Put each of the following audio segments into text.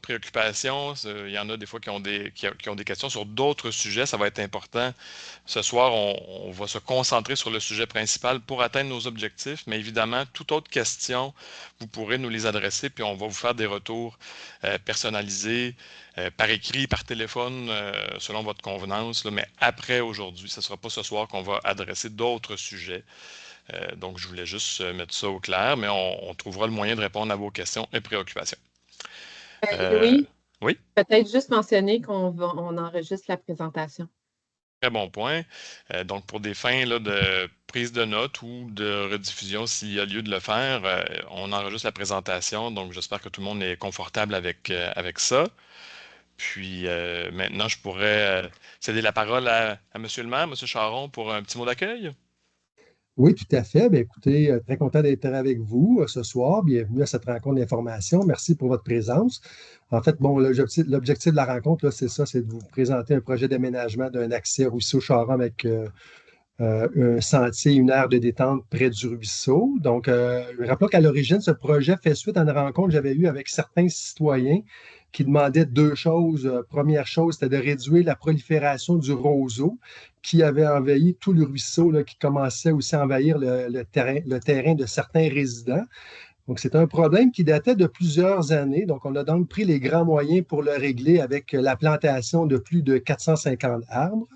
préoccupations. Il y en a des fois qui ont des questions sur d'autres sujets. Ça va être important. Ce soir, on va se concentrer sur le sujet principal pour atteindre nos objectifs. Mais évidemment, toute autre question, vous pourrez nous les adresser, puis on va vous faire des retours personnalisés par écrit, par téléphone, selon votre convenance. Là, mais après aujourd'hui, ce ne sera pas ce soir qu'on va adresser d'autres sujets. Donc, je voulais juste mettre ça au clair, mais on trouvera le moyen de répondre à vos questions et préoccupations. Louis, Oui, peut-être juste mentionner on enregistre la présentation. très bon point. Donc, pour des fins là, de prise de notes ou de rediffusion, s'il y a lieu de le faire, on enregistre la présentation. Donc, j'espère que tout le monde est confortable avec ça. Puis, maintenant, je pourrais céder la parole à Monsieur le maire, Monsieur Charon, pour un petit mot d'accueil. Oui, tout à fait. Bien, écoutez, très content d'être avec vous ce soir. Bienvenue à cette rencontre d'information. Merci pour votre présence. En fait, bon, l'objectif de la rencontre, là, c'est ça, c'est de vous présenter un projet d'aménagement d'un accès ruisseau Charon avec un sentier, une aire de détente près du ruisseau. Donc, rappelons qu'à l'origine, ce projet fait suite à une rencontre que j'avais eue avec certains citoyens qui demandaient deux choses. Première chose, c'était de réduire la prolifération du roseau qui avait envahi tout le ruisseau, là, qui commençait aussi à envahir le terrain de certains résidents. Donc, c'est un problème qui datait de plusieurs années. Donc, on a donc pris les grands moyens pour le régler avec la plantation de plus de 450 arbres.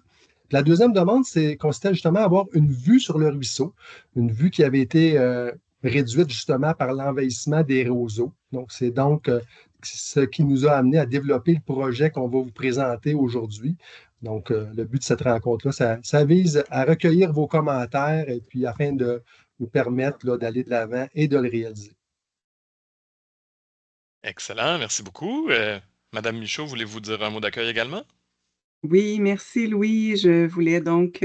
La deuxième demande, consistait justement à avoir une vue sur le ruisseau, une vue qui avait été réduite justement par l'envahissement des roseaux. Donc, c'est donc ce qui nous a amené à développer le projet qu'on va vous présenter aujourd'hui. Donc, le but de cette rencontre-là, ça vise à recueillir vos commentaires et puis afin de nous permettre là, d'aller de l'avant et de le réaliser. Excellent, merci beaucoup. Madame Michaud, voulez-vous dire un mot d'accueil également? Oui, merci Louis. Je voulais donc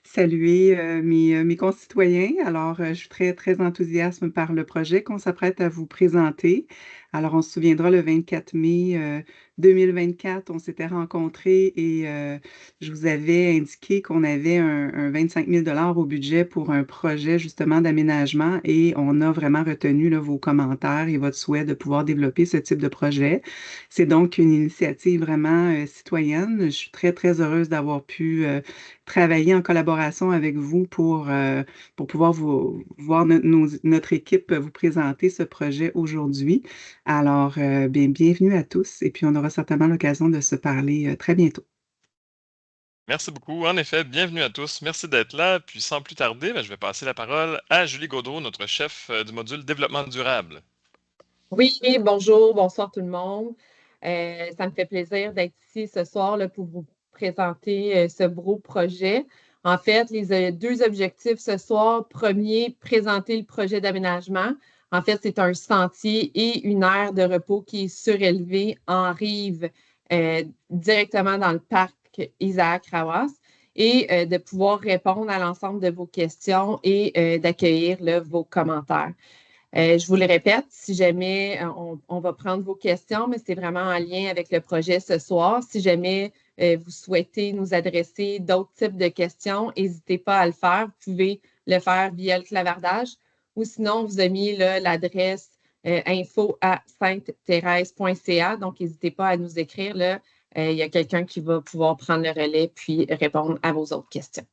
saluer mes concitoyens. Alors, je suis très, très enthousiaste par le projet qu'on s'apprête à vous présenter. Alors, on se souviendra le 24 mai 2024, on s'était rencontrés et je vous avais indiqué qu'on avait un 25 000 au budget pour un projet justement d'aménagement et on a vraiment retenu là, vos commentaires et votre souhait de pouvoir développer ce type de projet. C'est donc une initiative vraiment citoyenne. Je suis très, très heureuse d'avoir pu travailler en collaboration avec vous pour pouvoir voir notre équipe vous présenter ce projet aujourd'hui. Alors, bienvenue à tous et puis on aura certainement l'occasion de se parler très bientôt. Merci beaucoup. En effet, bienvenue à tous. Merci d'être là. Puis sans plus tarder, je vais passer la parole à Julie Gaudreault, notre chef du module développement durable. Oui, bonjour, bonsoir tout le monde. Ça me fait plaisir d'être ici ce soir là, pour vous présenter ce beau projet. En fait, les deux objectifs ce soir. Premier, présenter le projet d'aménagement. En fait, c'est un sentier et une aire de repos qui est surélevée en rive directement dans le parc Isaac Rawas et de pouvoir répondre à l'ensemble de vos questions et d'accueillir vos commentaires. Je vous le répète, si jamais on va prendre vos questions, mais c'est vraiment en lien avec le projet ce soir. Si jamais vous souhaitez nous adresser d'autres types de questions, n'hésitez pas à le faire. Vous pouvez le faire via le clavardage ou sinon, on vous a mis l'adresse info@sainte-thérèse.ca. Donc, n'hésitez pas à nous écrire. Là, il y a quelqu'un qui va pouvoir prendre le relais puis répondre à vos autres questions.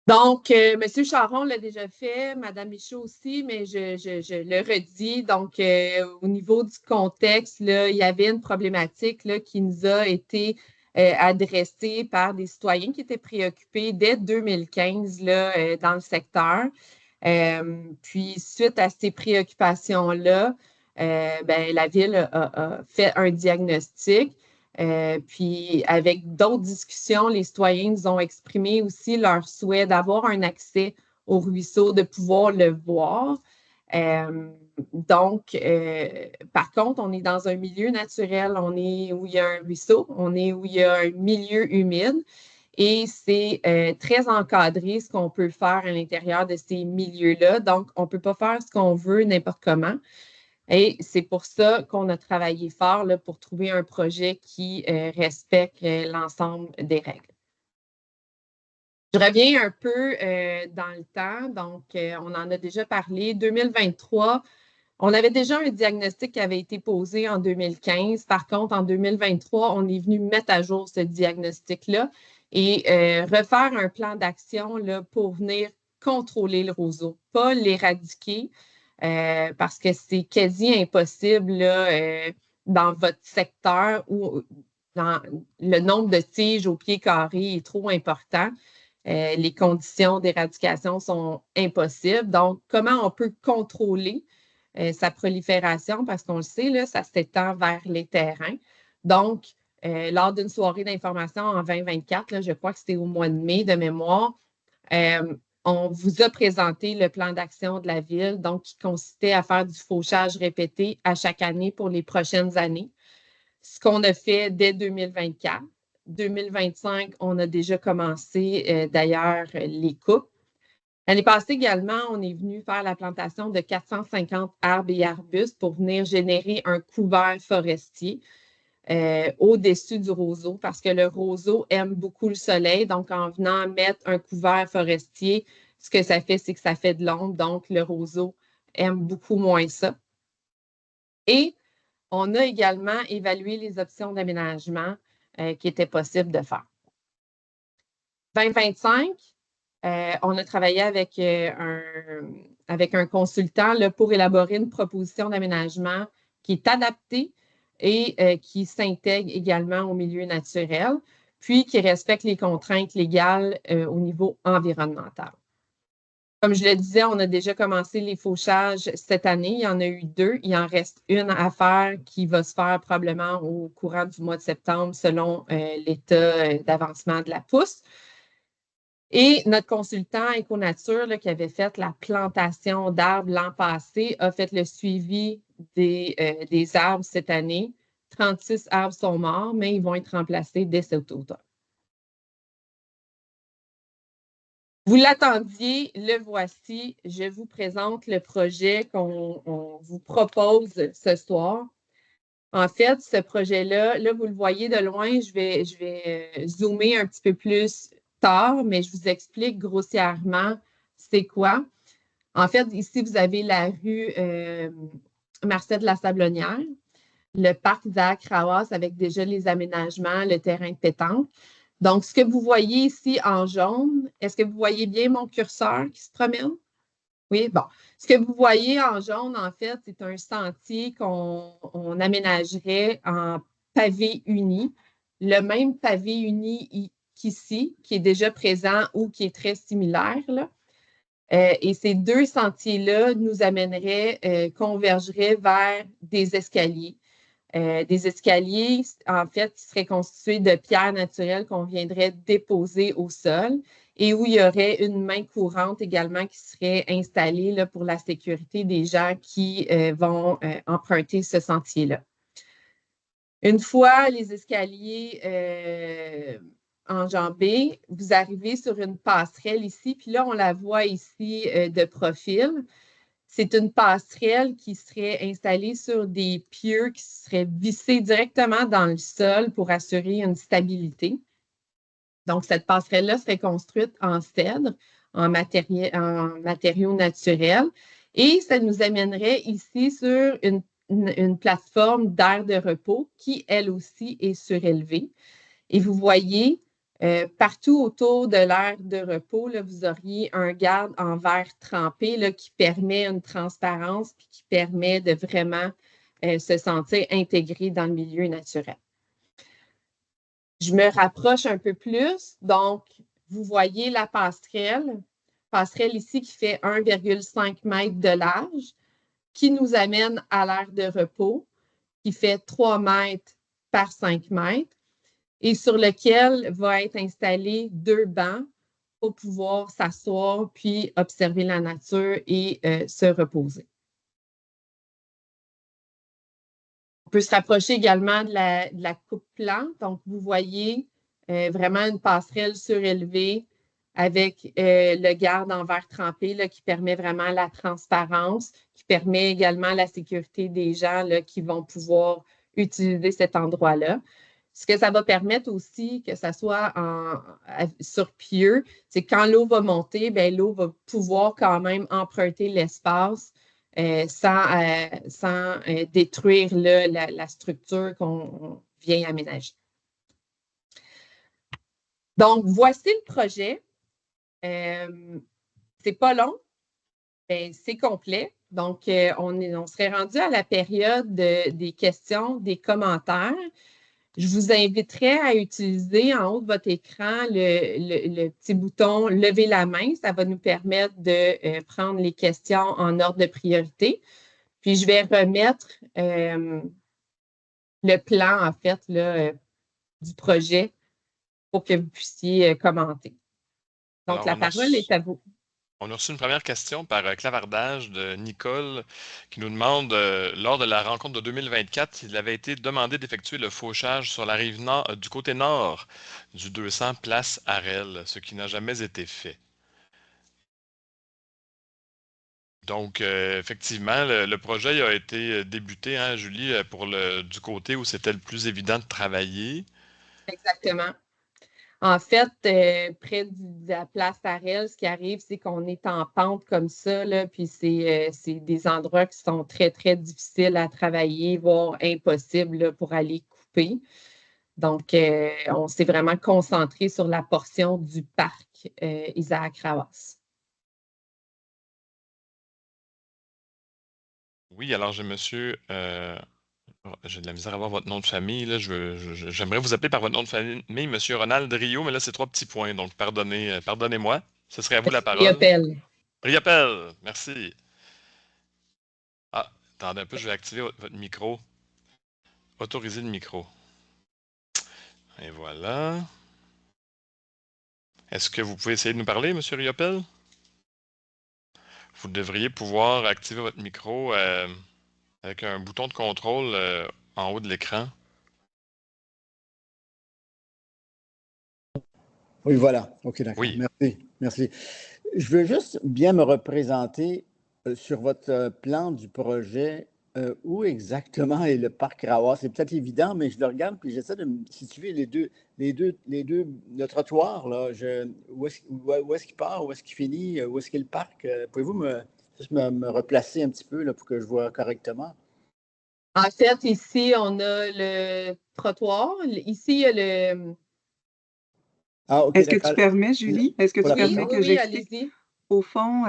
Donc, M. Charon l'a déjà fait, Mme Michaud aussi, mais je le redis. Donc, au niveau du contexte, là, il y avait une problématique là, qui nous a été adressée par des citoyens qui étaient préoccupés dès 2015 là, dans le secteur. Puis, suite à ces préoccupations-là, la Ville a fait un diagnostic. Puis, avec d'autres discussions, les citoyens nous ont exprimé aussi leur souhait d'avoir un accès au ruisseau, de pouvoir le voir. Donc, par contre, on est dans un milieu naturel, on est où il y a un ruisseau, on est où il y a un milieu humide et c'est très encadré ce qu'on peut faire à l'intérieur de ces milieux-là. Donc, on ne peut pas faire ce qu'on veut n'importe comment. Et c'est pour ça qu'on a travaillé fort là, pour trouver un projet qui respecte l'ensemble des règles. Je reviens un peu dans le temps. Donc, on en a déjà parlé. 2023, On avait déjà un diagnostic qui avait été posé en 2015. Par contre, en 2023, on est venu mettre à jour ce diagnostic-là et refaire un plan d'action pour venir contrôler le roseau, pas l'éradiquer, parce que c'est quasi impossible dans votre secteur où le nombre de tiges au pied carré est trop important. Les conditions d'éradication sont impossibles. Donc, comment on peut contrôler sa prolifération? Parce qu'on le sait, là, ça s'étend vers les terrains. Donc, lors d'une soirée d'information en 2024, là, je crois que c'était au mois de mai de mémoire, on vous a présenté le plan d'action de la Ville, donc qui consistait à faire du fauchage répété à chaque année pour les prochaines années. Ce qu'on a fait dès 2024. 2025, on a déjà commencé d'ailleurs les coupes. L'année passée également, on est venu faire la plantation de 450 arbres et arbustes pour venir générer un couvert forestier au-dessus du roseau parce que le roseau aime beaucoup le soleil. Donc, en venant mettre un couvert forestier, ce que ça fait, c'est que ça fait de l'ombre. Donc, le roseau aime beaucoup moins ça. Et on a également évalué les options d'aménagement qui étaient possibles de faire. 2025, on a travaillé avec un consultant là, pour élaborer une proposition d'aménagement qui est adaptée et qui s'intègre également au milieu naturel, puis qui respecte les contraintes légales au niveau environnemental. Comme je le disais, on a déjà commencé les fauchages cette année. Il y en a eu 2. Il en reste une à faire qui va se faire probablement au courant du mois de septembre selon l'état d'avancement de la pousse. Et notre consultant Éconature là, qui avait fait la plantation d'arbres l'an passé a fait le suivi des arbres cette année. 36 arbres sont morts, mais ils vont être remplacés dès cet automne. Vous l'attendiez, le voici. Je vous présente le projet qu'on vous propose ce soir. En fait, ce projet-là, là, vous le voyez de loin, je vais zoomer un petit peu plus tard, mais je vous explique grossièrement c'est quoi. En fait, ici, vous avez la rue Marcel de la Sablonnière, le parc Isaac Rawas avec déjà les aménagements, le terrain de pétanque. Donc, ce que vous voyez ici en jaune, est-ce que vous voyez bien mon curseur qui se promène? Oui, bon. Ce que vous voyez en jaune, en fait, c'est un sentier qu'on aménagerait en pavé uni. Le même pavé uni qu'ici, qui est déjà présent ou qui est très similaire, là. Et ces 2 sentiers-là nous amèneraient, convergeraient vers des escaliers. Des escaliers, en fait, qui seraient constitués de pierres naturelles qu'on viendrait déposer au sol et où il y aurait une main courante également qui serait installée là, pour la sécurité des gens qui vont emprunter ce sentier-là. Une fois les escaliers enjambés, vous arrivez sur une passerelle ici, puis là, on la voit ici de profil. C'est une passerelle qui serait installée sur des pieux qui seraient vissés directement dans le sol pour assurer une stabilité. Donc, cette passerelle-là serait construite en cèdre, en matériaux naturels. Et ça nous amènerait ici sur une plateforme d'aire de repos qui, elle aussi, est surélevée. Et vous voyez, partout autour de l'aire de repos, là, vous auriez un garde en verre trempé là, qui permet une transparence et qui permet de vraiment se sentir intégré dans le milieu naturel. Je me rapproche un peu plus. Donc, vous voyez la passerelle ici qui fait 1,5 m de large, qui nous amène à l'aire de repos, qui fait 3 m par 5 m. Et sur lequel va être installé 2 bancs pour pouvoir s'asseoir puis observer la nature et se reposer. On peut se rapprocher également de la coupe plante. Donc, vous voyez vraiment une passerelle surélevée avec le garde en verre trempé là, qui permet vraiment la transparence, qui permet également la sécurité des gens là, qui vont pouvoir utiliser cet endroit-là. Ce que ça va permettre aussi, que ça soit sur pieux, c'est que quand l'eau va monter, bien, l'eau va pouvoir quand même emprunter l'espace sans détruire la structure qu'on vient aménager. Donc, voici le projet. C'est pas long, mais c'est complet. Donc, on serait rendu à la période des questions, des commentaires. Je vous inviterais à utiliser en haut de votre écran le petit bouton « Lever la main ». Ça va nous permettre de prendre les questions en ordre de priorité. Puis, je vais remettre le plan, en fait, là, du projet pour que vous puissiez commenter. Donc, la parole est à vous. On a reçu une première question par clavardage de Nicole qui nous demande, lors de la rencontre de 2024, il avait été demandé d'effectuer le fauchage sur la rive nord, du côté nord du 200 place Harel, ce qui n'a jamais été fait. Donc, effectivement, le projet a été débuté, hein, Julie, du côté où c'était le plus évident de travailler. Exactement. En fait, près de la place Harel, ce qui arrive, c'est qu'on est en pente comme ça, là, puis c'est des endroits qui sont très, très difficiles à travailler, voire impossibles là, pour aller couper. Donc, on s'est vraiment concentré sur la portion du parc Isaac Rawas. Oui, alors j'ai monsieur... j'ai de la misère à voir votre nom de famille. Là. J'aimerais vous appeler par votre nom de famille, monsieur Ronald Rio, mais là, c'est 3 petits points, donc pardonnez-moi. Ce serait à vous la parole. Riopel. Riopel, merci. Ah, attendez un peu, je vais activer votre micro. Autoriser le micro. Et voilà. Est-ce que vous pouvez essayer de nous parler, monsieur Riopel? Vous devriez pouvoir activer votre micro avec un bouton de contrôle en haut de l'écran. Oui, voilà. OK, d'accord. Oui. Merci. Je veux juste bien me représenter sur votre plan du projet. Où exactement est le parc Rawas? C'est peut-être évident, mais je le regarde puis j'essaie de me situer le trottoir. Là, où est-ce qu'il part? Où est-ce qu'il finit? Où est-ce qu'est le parc? Pouvez-vous juste me replacer un petit peu là, pour que je vois correctement? En fait, ici, on a le trottoir. Ici, il y a le... Ah, OK, Est-ce que tu permets, Julie? Est-ce que tu permets que j'explique? Allez-y. Au fond,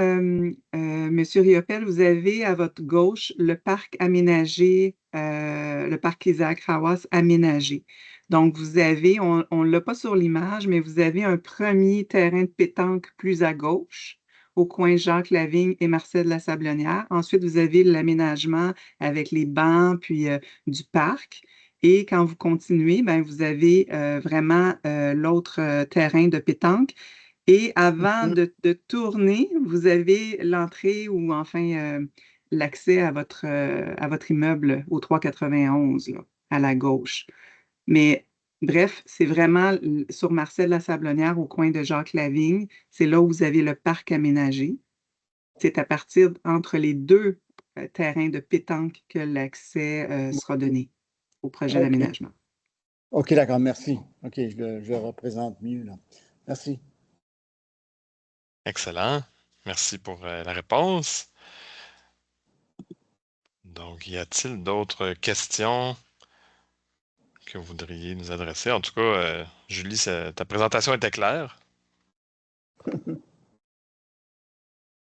Monsieur Riopel, vous avez à votre gauche le parc aménagé, le parc Isaac Rawas aménagé. Donc, vous avez, on ne l'a pas sur l'image, mais vous avez un premier terrain de pétanque plus à gauche, au coin Jacques Lavigne et Marcel de la Sablonnière. Ensuite, vous avez l'aménagement avec les bancs, puis du parc. Et quand vous continuez, ben, vous avez vraiment l'autre terrain de pétanque. Et avant de tourner, vous avez l'entrée ou enfin l'accès à votre immeuble au 391, là, à la gauche. Mais bref, c'est vraiment sur Marcel la Sablonnière, au coin de Jacques Lavigne. C'est là où vous avez le parc aménagé. C'est à partir entre les deux terrains de pétanque que l'accès sera donné au projet d'aménagement. OK, d'accord, merci. OK, je le représente mieux, là. Merci. Excellent. Merci pour la réponse. Donc, y a-t-il d'autres questions que vous voudriez nous adresser? En tout cas, Julie, ta présentation était claire.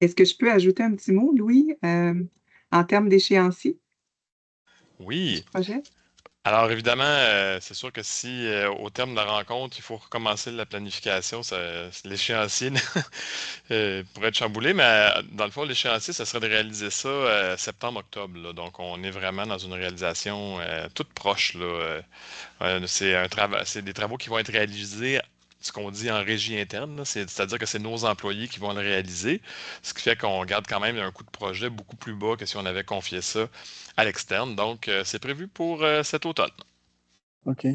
Est-ce que je peux ajouter un petit mot, Louis, en termes d'échéancier? Oui. Du projet? Alors, évidemment, c'est sûr que si, au terme de la rencontre, il faut recommencer la planification, l'échéancier pourrait être chamboulé, mais dans le fond, l'échéancier, ça serait de réaliser ça septembre-octobre. Là. Donc, on est vraiment dans une réalisation toute proche. Là. C'est des travaux qui vont être réalisés, ce qu'on dit en régie interne, là. C'est-à-dire que c'est nos employés qui vont le réaliser, ce qui fait qu'on garde quand même un coût de projet beaucoup plus bas que si on avait confié ça à l'externe. Donc, c'est prévu pour cet automne. OK.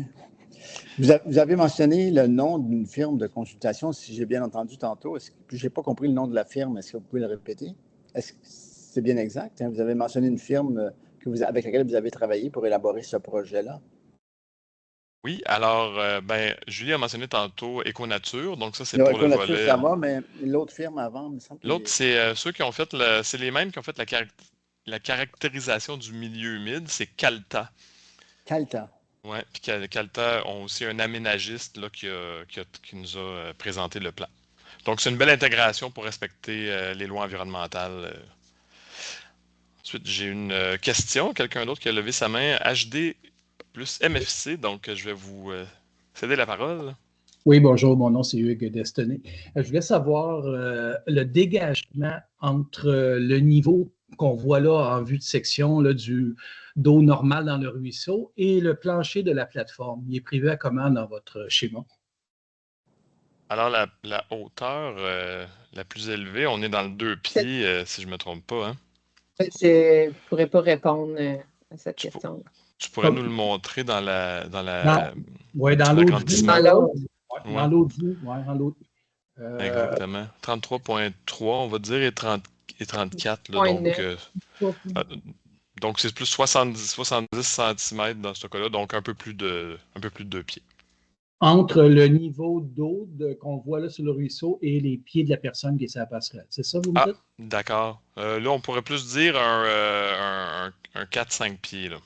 Vous avez mentionné le nom d'une firme de consultation, si j'ai bien entendu tantôt. Je n'ai pas compris le nom de la firme. Est-ce que vous pouvez le répéter? Est-ce que c'est bien exact? Hein? Vous avez mentionné une firme avec laquelle vous avez travaillé pour élaborer ce projet-là. Oui, alors, Julie a mentionné tantôt Éconature, donc ça, c'est Non, pour le Éconature, volet. ça va, mais l'autre firme avant, il me semble. L'autre, c'est ceux qui ont fait c'est les mêmes qui ont fait la caractérisation du milieu humide, c'est Calta. Calta. Oui, puis Calta ont aussi un aménagiste là, qui nous a présenté le plan. Donc, c'est une belle intégration pour respecter les lois environnementales. Ensuite, j'ai une question. Quelqu'un d'autre qui a levé sa main. HD plus MFC. Donc, je vais vous céder la parole. Oui, bonjour, mon nom c'est Hugues Destonné. Je voulais savoir le dégagement entre le niveau qu'on voit là en vue de section là, d'eau normale dans le ruisseau et le plancher de la plateforme. Il est prévu à comment dans votre schéma? Alors, la hauteur la plus élevée, on est dans le 2 pieds, si je ne me trompe pas. Hein? Je ne pourrais pas répondre à cette question. Tu pourrais nous le montrer dans la Oui, dans l'autre vue. Dans l'autre. Dans l'autre vue, oui, dans l'autre. Exactement. 33,3, on va dire, et 34. Là, donc, c'est plus 70 cm dans ce cas-là, donc un peu plus de 2 pieds. Entre le niveau d'eau qu'on voit là sur le ruisseau et les pieds de la personne qui est sur la passerelle. C'est ça, vous me dites? D'accord. Là, on pourrait plus dire un 4-5 pieds, là,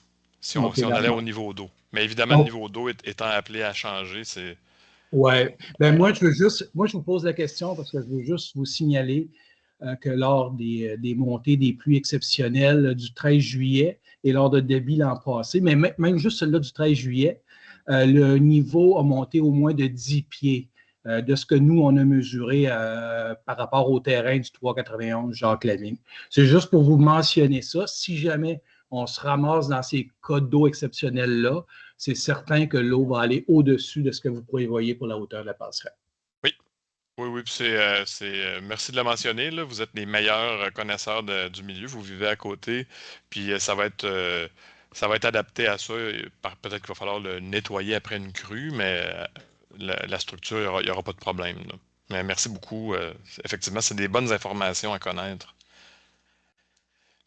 si on allait au niveau d'eau. Mais évidemment, le niveau d'eau étant appelé à changer, c'est... Oui. Ben, moi, je vous pose la question parce que je veux juste vous signaler que lors des montées des pluies exceptionnelles du 13 juillet et lors de débit l'an passé, mais même juste celle-là du 13 juillet, le niveau a monté au moins de 10 pieds de ce que nous, on a mesuré par rapport au terrain du 391 Jacques-Lavigne. C'est juste pour vous mentionner ça. Si jamais on se ramasse dans ces cas d'eau exceptionnels-là, c'est certain que l'eau va aller au-dessus de ce que vous prévoyez pour la hauteur de la passerelle. Oui, merci de le mentionner. Là. Vous êtes les meilleurs connaisseurs du milieu. Vous vivez à côté. Puis ça va être adapté à ça. Peut-être qu'il va falloir le nettoyer après une crue, mais la structure, il n'y aura pas de problème. Là. Mais merci beaucoup. Effectivement, c'est des bonnes informations à connaître.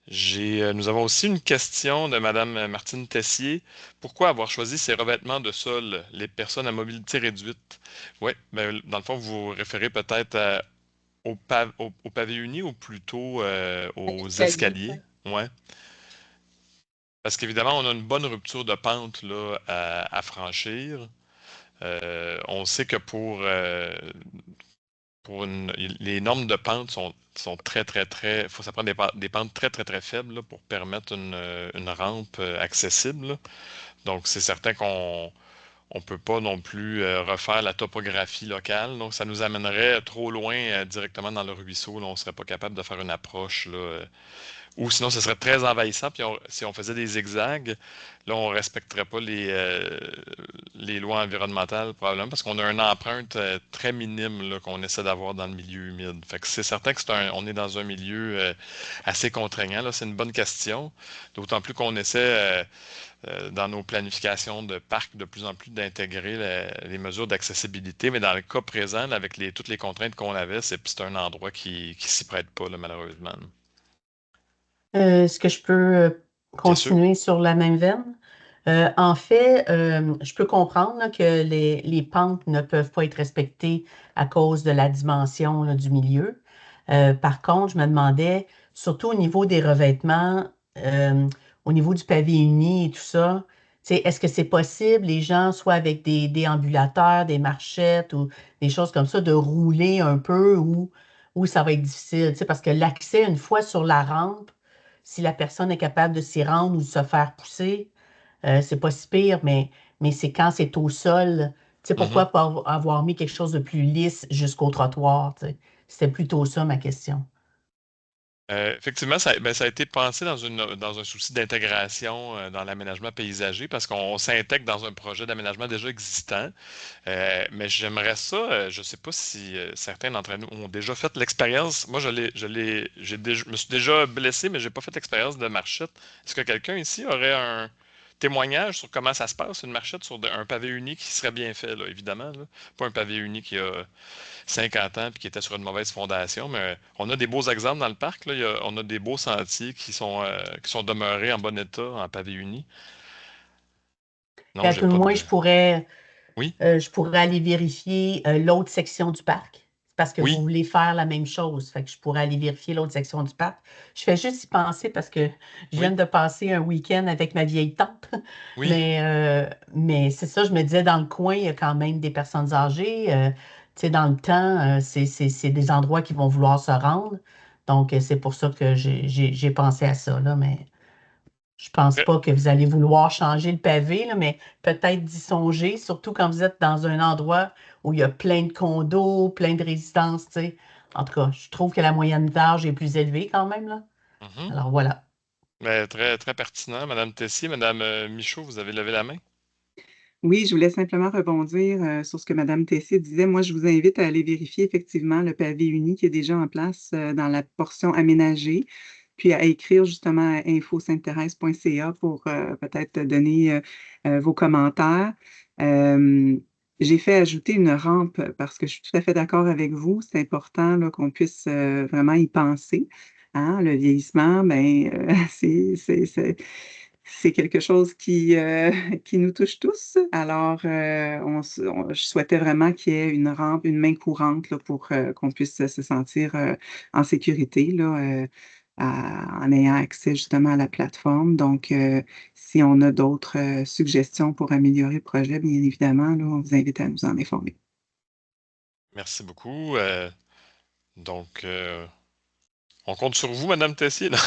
Nous avons aussi une question de Mme Martine Tessier. Pourquoi avoir choisi ces revêtements de sol, les personnes à mobilité réduite? Oui, ben, dans le fond, vous vous référez peut-être au pavé uni ou plutôt aux escaliers. Ouais. Parce qu'évidemment, on a une bonne rupture de pente là, à franchir. On sait que les normes de pente sont très, très, très... Il faut que ça prenne des pentes très, très, très faibles là, pour permettre une rampe accessible. Là. Donc, c'est certain qu'on ne peut pas non plus refaire la topographie locale. Donc, ça nous amènerait trop loin directement dans le ruisseau. Là, on ne serait pas capable de faire une approche. Là, ou sinon, ce serait très envahissant. Puis si on faisait des zigzags, là, on ne respecterait pas les lois environnementales, probablement, parce qu'on a une empreinte très minime là, qu'on essaie d'avoir dans le milieu humide. Fait que c'est certain qu'on est dans un milieu assez contraignant. Là, c'est une bonne question. D'autant plus qu'on essaie, dans nos planifications de parcs, de plus en plus d'intégrer les mesures d'accessibilité. Mais dans le cas présent, là, avec toutes les contraintes qu'on avait, c'est un endroit qui ne s'y prête pas, là, malheureusement. Est-ce que je peux continuer sur la même veine? En fait, je peux comprendre là, que les pentes ne peuvent pas être respectées à cause de la dimension là, du milieu. Par contre, je me demandais, surtout au niveau des revêtements, au niveau du pavé uni et tout ça, est-ce que c'est possible, les gens, soit avec des déambulateurs, des marchettes ou des choses comme ça, de rouler un peu ou ça va être difficile? Parce que l'accès, une fois sur la rampe, si la personne est capable de s'y rendre ou de se faire pousser, c'est pas si pire, mais c'est quand c'est au sol. Pourquoi pas avoir mis quelque chose de plus lisse jusqu'au trottoir? C'était plutôt ça ma question. Effectivement, ça a été pensé dans un souci d'intégration dans l'aménagement paysager parce qu'on s'intègre dans un projet d'aménagement déjà existant. Mais j'aimerais ça, je ne sais pas si certains d'entre nous ont déjà fait l'expérience. Moi, je me suis déjà blessé, mais je n'ai pas fait l'expérience de marchette. Est-ce que quelqu'un ici aurait un témoignage sur comment ça se passe, une marchette sur un pavé uni qui serait bien fait, là, évidemment. Là. Pas un pavé uni qui a 50 ans et qui était sur une mauvaise fondation, mais on a des beaux exemples dans le parc. Là. On a des beaux sentiers qui sont demeurés en bon état en pavé uni. Non, je pourrais, oui? je pourrais aller vérifier l'autre section du parc. parce que vous Oui, voulez faire la même chose. Fait que je pourrais aller vérifier l'autre section du parc. Je fais juste y penser parce que je viens oui, de passer un week-end avec ma vieille tante. oui. Mais c'est ça, je me disais, dans le coin, il y a quand même des personnes âgées. Tu sais, dans le temps, c'est des endroits qui vont vouloir se rendre. Donc, c'est pour ça que j'ai pensé à ça, là, mais je pense Très- pas que vous allez vouloir changer le pavé, là, mais peut-être d'y songer, surtout quand vous êtes dans un endroit où il y a plein de condos, plein de résidences, tu sais. En tout cas, je trouve que la moyenne d'âge est plus élevée quand même, là. Mhm. Alors voilà. Mais très, très pertinent, Madame Tessier. Madame Michaud, vous avez levé la main? Oui, je voulais simplement rebondir sur ce que Mme Tessier disait. Moi, je vous invite à aller vérifier effectivement le pavé uni qui est déjà en place dans la portion aménagée, puis à écrire justement à info-sainte-thérèse.ca pour peut-être donner vos commentaires. Euh, j'ai fait ajouter une rampe parce que je suis tout à fait d'accord avec vous. C'est important là, qu'on puisse vraiment y penser. Hein, le vieillissement, ben, c'est quelque chose qui nous touche tous. Alors, je souhaitais vraiment qu'il y ait une rampe, une main courante là, pour qu'on puisse se sentir en sécurité là, en ayant accès justement à la plateforme. Donc, si on a d'autres suggestions pour améliorer le projet, bien évidemment, là, on vous invite à nous en informer. Merci beaucoup. Donc, on compte sur vous, Madame Tessier, là.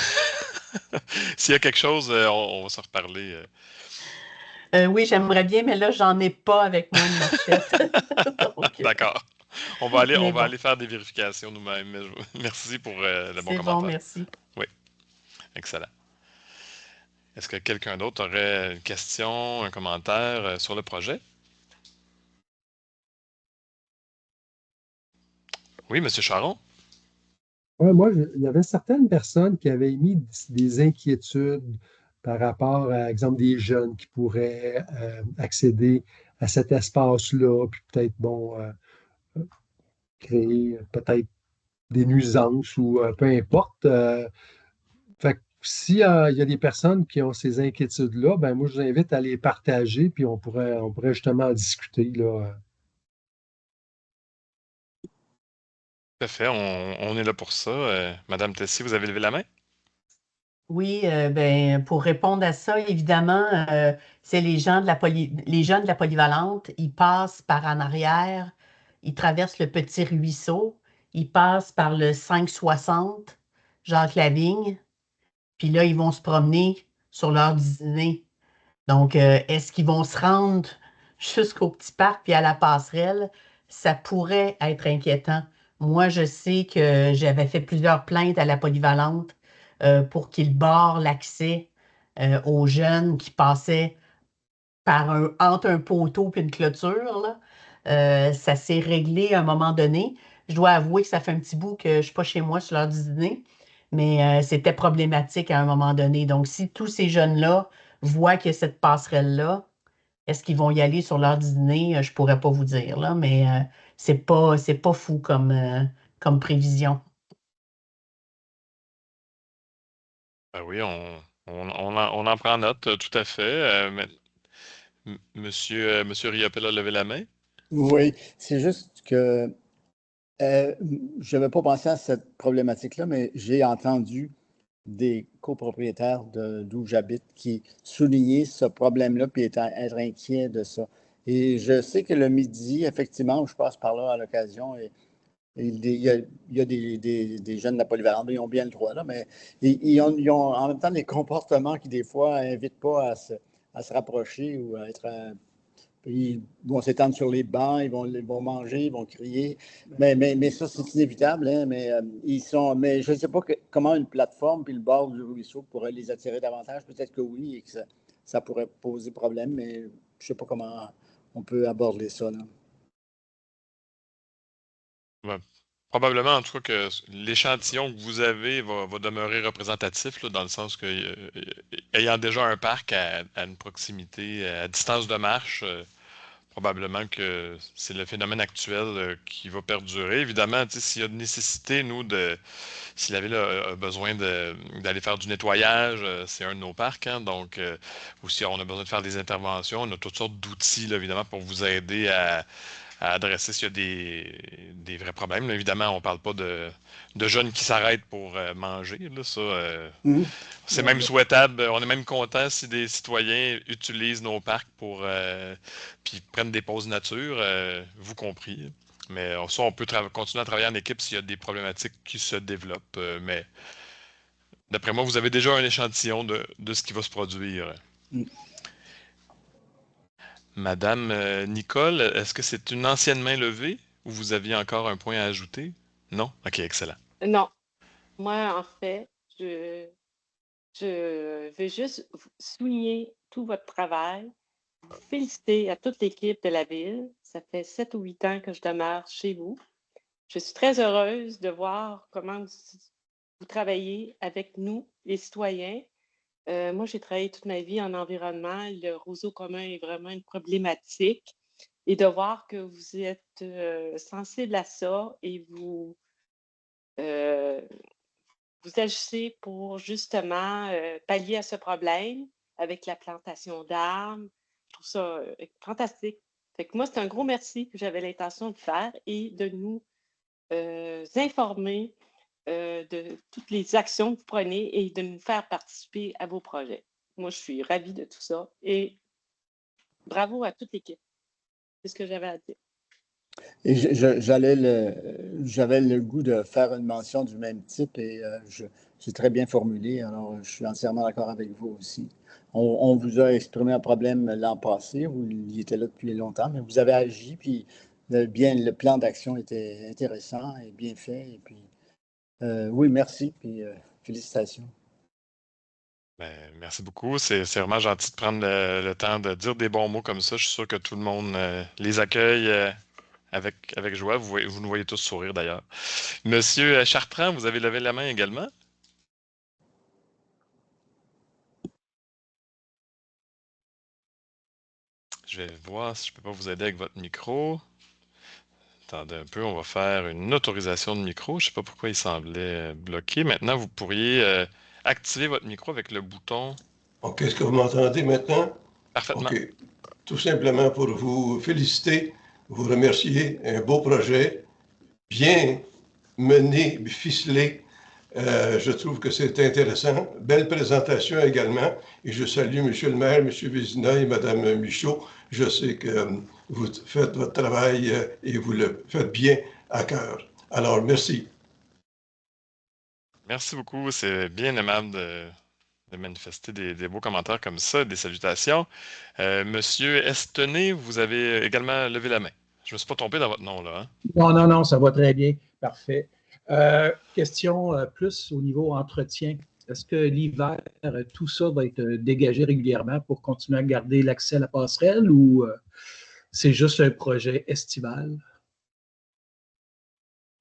S'il y a quelque chose, on va se reparler. Oui, j'aimerais bien, mais là, j'en ai pas avec moi une machette. Donc, D'accord. On mais va bon, aller faire des vérifications nous-mêmes. Mais merci pour le bon c'est bon, commentaire. merci. Oui, excellent. Est-ce que quelqu'un d'autre aurait une question, un commentaire sur le projet? Oui, Monsieur Charon? Ouais, moi, il y avait certaines personnes qui avaient émis des inquiétudes par rapport à, exemple, des jeunes qui pourraient accéder à cet espace-là, puis peut-être, bon, créer peut-être des nuisances ou peu importe. Fait que si il y a des personnes qui ont ces inquiétudes-là, ben moi, je vous invite à les partager, puis on pourrait justement en discuter, là. Tout à fait, on est là pour ça. Madame Tessier, vous avez levé la main? Oui, ben, pour répondre à ça, évidemment, c'est les jeunes de la polyvalente, ils passent par en arrière, ils traversent le petit ruisseau, ils passent par le 560, Jacques Lavigne, puis là, ils vont se promener sur leur dîner. Donc, est-ce qu'ils vont se rendre jusqu'au petit parc puis à la passerelle? Ça pourrait être inquiétant. Moi, je sais que j'avais fait plusieurs plaintes à la polyvalente pour qu'ils barrent l'accès aux jeunes qui passaient entre un poteau et une clôture, là. Ça s'est réglé à un moment donné. Je dois avouer que ça fait un petit bout que je ne suis pas chez moi sur l'heure du dîner, mais c'était problématique à un moment donné. Donc, si tous ces jeunes-là voient qu'il y a cette passerelle-là, est-ce qu'ils vont y aller sur l'heure du dîner? Je ne pourrais pas vous dire, là, mais c'est pas fou comme prévision. Ben oui, on en prend note, tout à fait. Monsieur Riopel a levé la main. Oui, c'est juste que je n'avais pas pensé à cette problématique-là, mais j'ai entendu des copropriétaires d'où j'habite qui soulignaient ce problème-là puis être inquiets de ça. Et je sais que le midi, effectivement, je passe par là à l'occasion et il y a des jeunes de la polyvalente, ils ont bien le droit, là, mais ils ont en même temps des comportements qui, des fois, n'invitent pas à se rapprocher ou à être. Ils vont s'étendre sur les bancs, ils vont manger, ils vont crier. Mais ça, c'est inévitable. Hein, mais je ne sais pas comment une plateforme puis le bord du ruisseau pourrait les attirer davantage. Peut-être que oui et que ça pourrait poser problème, mais je ne sais pas comment on peut aborder ça. Là. Ben, probablement, en tout cas, que l'échantillon que vous avez va demeurer représentatif, là, dans le sens que, ayant déjà un parc à une proximité, à distance de marche, probablement que c'est le phénomène actuel qui va perdurer. Évidemment, tu sais, s'il y a de nécessité, si la ville a besoin d'aller faire du nettoyage, c'est un de nos parcs, hein, donc, ou si on a besoin de faire des interventions, on a toutes sortes d'outils, là, évidemment, pour vous aider à adresser s'il y a des vrais problèmes. Là, évidemment, on ne parle pas de jeunes qui s'arrêtent pour manger. Là, ça, c'est même souhaitable. On est même content si des citoyens utilisent nos parcs pour puis prennent des pauses nature, vous compris. Mais ça, on peut continuer à travailler en équipe s'il y a des problématiques qui se développent. Mais d'après moi, vous avez déjà un échantillon de ce qui va se produire. Mm. Madame Nicole, est-ce que c'est une ancienne main levée ou vous aviez encore un point à ajouter? Non? OK, excellent. Non, moi, en fait, je veux juste souligner tout votre travail, vous féliciter à toute l'équipe de la ville. Ça fait 7 ou 8 ans que je demeure chez vous. Je suis très heureuse de voir comment vous travaillez avec nous, les citoyens. Moi, j'ai travaillé toute ma vie en environnement. Le roseau commun est vraiment une problématique. Et de voir que vous êtes sensible à ça et vous agissez pour justement pallier à ce problème avec la plantation d'arbres. Je trouve ça fantastique. Fait que moi, c'est un gros merci que j'avais l'intention de faire et de nous informer de toutes les actions que vous prenez et de nous faire participer à vos projets. Moi, je suis ravie de tout ça et bravo à toute l'équipe. C'est ce que j'avais à dire. Et j'avais le goût de faire une mention du même type et c'est très bien formulé, alors je suis entièrement d'accord avec vous aussi. On vous a exprimé un problème l'an passé, vous y étiez là depuis longtemps, mais vous avez agi, puis le plan d'action était intéressant et bien fait, et puis oui, merci, puis félicitations. Ben, merci beaucoup. C'est vraiment gentil de prendre le temps de dire des bons mots comme ça. Je suis sûr que tout le monde les accueille avec joie. Vous nous voyez tous sourire d'ailleurs. Monsieur Chartrand, vous avez levé la main également? Je vais voir si je peux pas vous aider avec votre micro. Attendez un peu, on va faire une autorisation de micro. Je ne sais pas pourquoi il semblait bloqué. Maintenant, vous pourriez activer votre micro avec le bouton. OK, est-ce que vous m'entendez maintenant? Parfaitement. OK. Tout simplement pour vous féliciter, vous remercier. Un beau projet, bien mené, ficelé. Je trouve que c'est intéressant. Belle présentation également. Et je salue M. le maire, M. Vézina et Mme Michaud. Je sais que vous faites votre travail et vous le faites bien à cœur. Alors, merci. Merci beaucoup. C'est bien aimable de manifester des beaux commentaires comme ça, des salutations. Monsieur Estenay, vous avez également levé la main. Je ne me suis pas trompé dans votre nom, là. Hein? Non, ça va très bien. Parfait. Question plus au niveau entretien. Est-ce que l'hiver, tout ça va être dégagé régulièrement pour continuer à garder l'accès à la passerelle ou c'est juste un projet estival?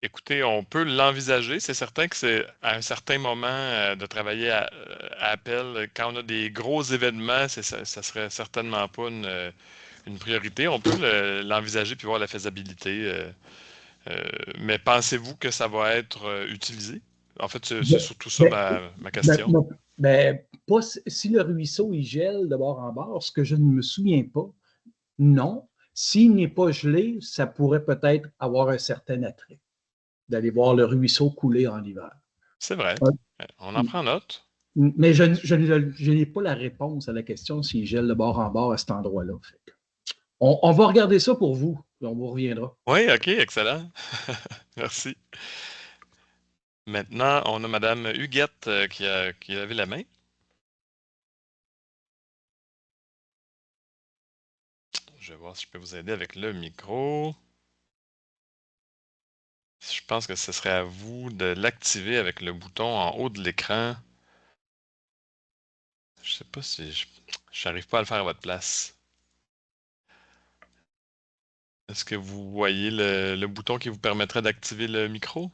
Écoutez, on peut l'envisager. C'est certain que c'est à un certain moment de travailler à appel. Quand on a des gros événements, ça serait certainement pas une priorité. On peut l'envisager puis voir la faisabilité. Mais pensez-vous que ça va être utilisé? En fait, c'est surtout ça ma question. Pas si le ruisseau il gèle de bord en bord, ce que je ne me souviens pas, non. S'il n'est pas gelé, ça pourrait peut-être avoir un certain attrait d'aller voir le ruisseau couler en hiver. C'est vrai. On en prend note. Mais je n'ai pas la réponse à la question s'il gèle de bord en bord à cet endroit-là. On va regarder ça pour vous, puis on vous reviendra. Oui, OK, excellent. Merci. Maintenant, on a Mme Huguette qui a levé la main. Je vais voir si je peux vous aider avec le micro. Je pense que ce serait à vous de l'activer avec le bouton en haut de l'écran. Je ne sais pas si je n'arrive pas à le faire à votre place. Est-ce que vous voyez le bouton qui vous permettrait d'activer le micro?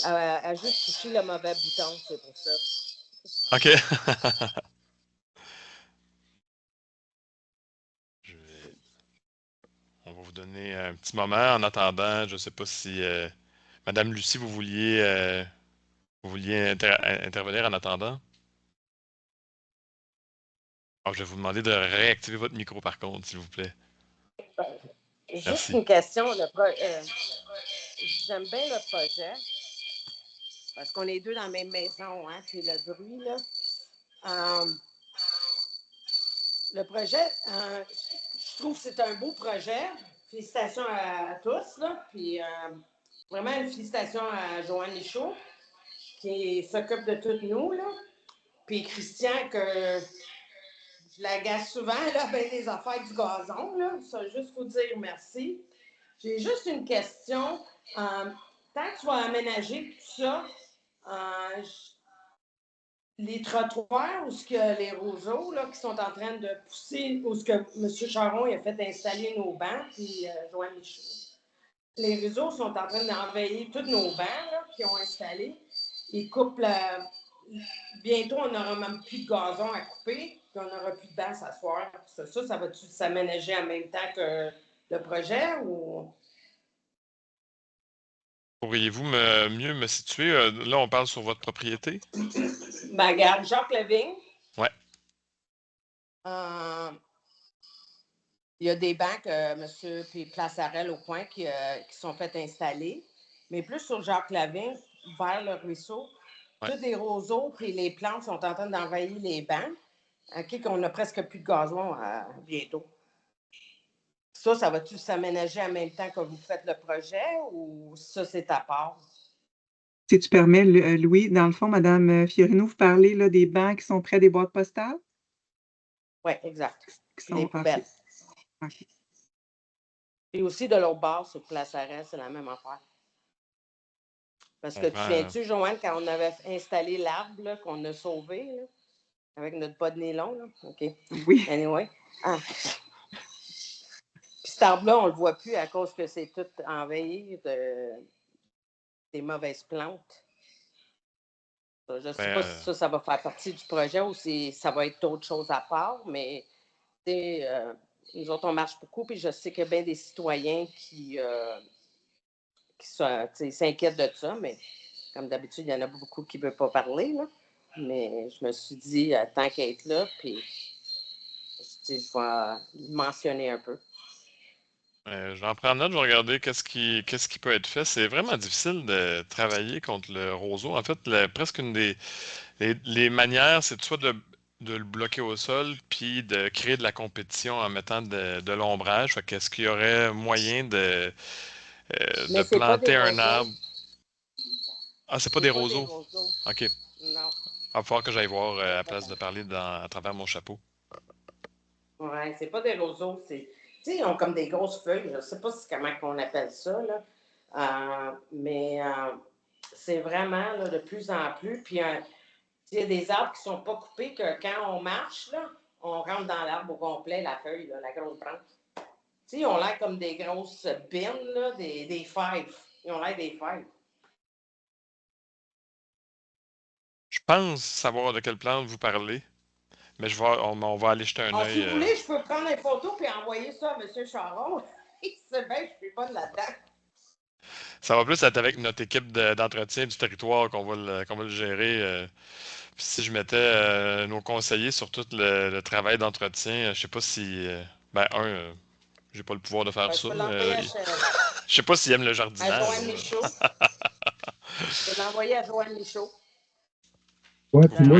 Elle a juste touché le mauvais bouton, c'est pour ça. OK. On va vous donner un petit moment en attendant. Je ne sais pas si Madame Lucie, vous vouliez intervenir en attendant? je vais vous demander de réactiver votre micro par contre, s'il vous plaît. Juste Merci. une question. J'aime bien le projet parce qu'on est deux dans la même maison, hein, puis le bruit, là. Le projet, je trouve que c'est un beau projet. Félicitations à tous, là. Puis vraiment une félicitation à Joanne Michaud qui s'occupe de toutes nous, là. Puis Christian, que je l'agace souvent, là, ben des affaires du gazon, là. Ça, juste vous dire merci. J'ai juste une question. Tant que tu vas aménager tout ça, les trottoirs où ce que les roseaux là, qui sont en train de pousser, où ce que M. Charon il a fait installer nos bancs, puis Joanne Michaud. Les réseaux sont en train d'envahir tous nos bancs là, qu'ils ont installés. Ils coupent bientôt, on n'aura même plus de gazon à couper, puis on n'aura plus de bancs à s'asseoir. Ça va-tu s'aménager en même temps que le projet ou. Pourriez-vous mieux me situer? Là, on parle sur votre propriété? Ben, regarde, Jacques Lavigne. Ouais. Il y a des bancs, M. puis Place Arel au coin qui sont fait installer. Mais plus sur Jacques Lavigne, vers le ruisseau, tous les roseaux et les plantes sont en train d'envahir les bancs. OK, qu'on a presque plus de gazon bientôt. Ça va-tu s'aménager en même temps que vous faites le projet ou ça, c'est à part? Si tu permets, Louis, dans le fond, Mme Fiorino, vous parlez là, des bancs qui sont près des boîtes postales? Oui, exact. Qui sont Les poubelles. OK. Et aussi de l'autre bord, sur Place Arel, c'est la même affaire. Parce que tu te souviens-tu, Joanne, quand on avait installé l'arbre là, qu'on a sauvé, là, avec notre bas de nylon, là? OK. Oui. Anyway. Puis cet arbre-là, on ne le voit plus à cause que c'est tout envahi des mauvaises plantes. Je ne sais pas si ça va faire partie du projet ou si ça va être autre chose à part, mais nous autres, on marche beaucoup, puis je sais qu'il y a bien des citoyens qui s'inquiètent de ça, mais comme d'habitude, il y en a beaucoup qui ne veulent pas parler, là. Mais je me suis dit, tant qu'à être là, puis je vais le mentionner un peu. Je vais en prendre note, je vais regarder qu'est-ce qui peut être fait. C'est vraiment difficile de travailler contre le roseau. En fait, presque une des les manières, c'est soit de le bloquer au sol, puis de créer de la compétition en mettant de l'ombrage. Fait qu'est-ce qu'il y aurait moyen de planter un arbre? Ah, c'est pas des roseaux? OK. Non. Il va falloir que j'aille voir à la place de parler à travers mon chapeau. Oui, c'est pas des roseaux, ils ont comme des grosses feuilles, je ne sais pas comment on appelle ça, là. Mais c'est vraiment là, de plus en plus. Puis il y a des arbres qui ne sont pas coupés, que quand on marche, là, on rentre dans l'arbre au complet, la feuille, là, la grosse branche. Ils ont l'air comme des grosses bines, là, des fèves. Ils ont l'air des fèves. Je pense savoir de quelle plante vous parlez, mais on va aller jeter un œil. Si vous voulez, je peux prendre une photo et envoyer ça à M. Charon. C'est bien, je suis bonne là-dedans. Ça va plus être avec notre équipe d'entretien du territoire qu'on va le gérer. Puis si je mettais nos conseillers sur tout le travail d'entretien, je sais pas si. J'ai pas le pouvoir de faire ça. Je sais pas s'ils aiment le jardinage. À Joanne Michaud. Je vais l'envoyer à Joanne Michaud. Oui, puis moi,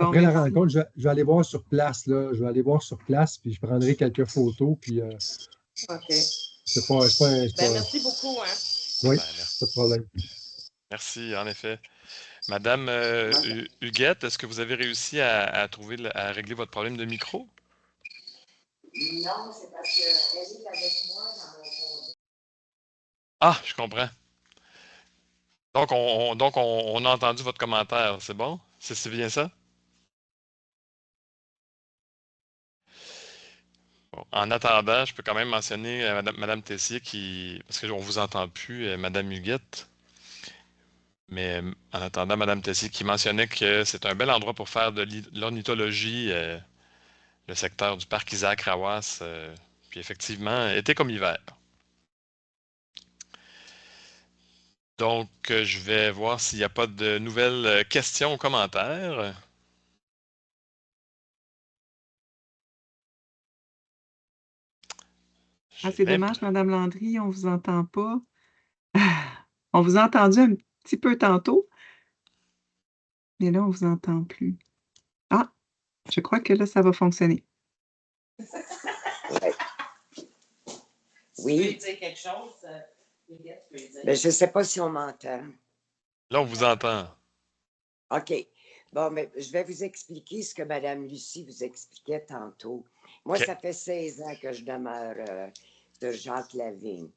après la rencontre, je vais aller voir sur place, là. Je vais aller voir sur place, puis je prendrai quelques photos, puis... OK. C'est pas merci beaucoup, hein. Oui, pas de problème. Merci, en effet. Madame Huguette, est-ce que vous avez réussi à régler votre problème de micro? Non, c'est parce qu'elle est avec moi dans mon fond. Ah, je comprends. Donc, on a entendu votre commentaire, c'est bon? C'est bien ça? Bon, en attendant, je peux quand même mentionner Madame Tessier parce qu'on ne vous entend plus, Madame Huguette. Mais en attendant, Mme Tessier qui mentionnait que c'est un bel endroit pour faire de l'ornithologie, le secteur du parc Isaac Rawas, puis effectivement, été comme hiver. Donc, je vais voir s'il n'y a pas de nouvelles questions ou commentaires. Ah, c'est dommage, Madame Landry, on ne vous entend pas. On vous a entendu un petit peu tantôt, mais là, on ne vous entend plus. Ah, je crois que là, ça va fonctionner. Oui. Tu veux dire quelque chose? Ben, je ne sais pas si on m'entend. Là, on vous entend. OK. Bon, mais je vais vous expliquer ce que Mme Lucie vous expliquait tantôt. Moi, OK. ça fait 16 ans que je demeure de Jacques Lavigne.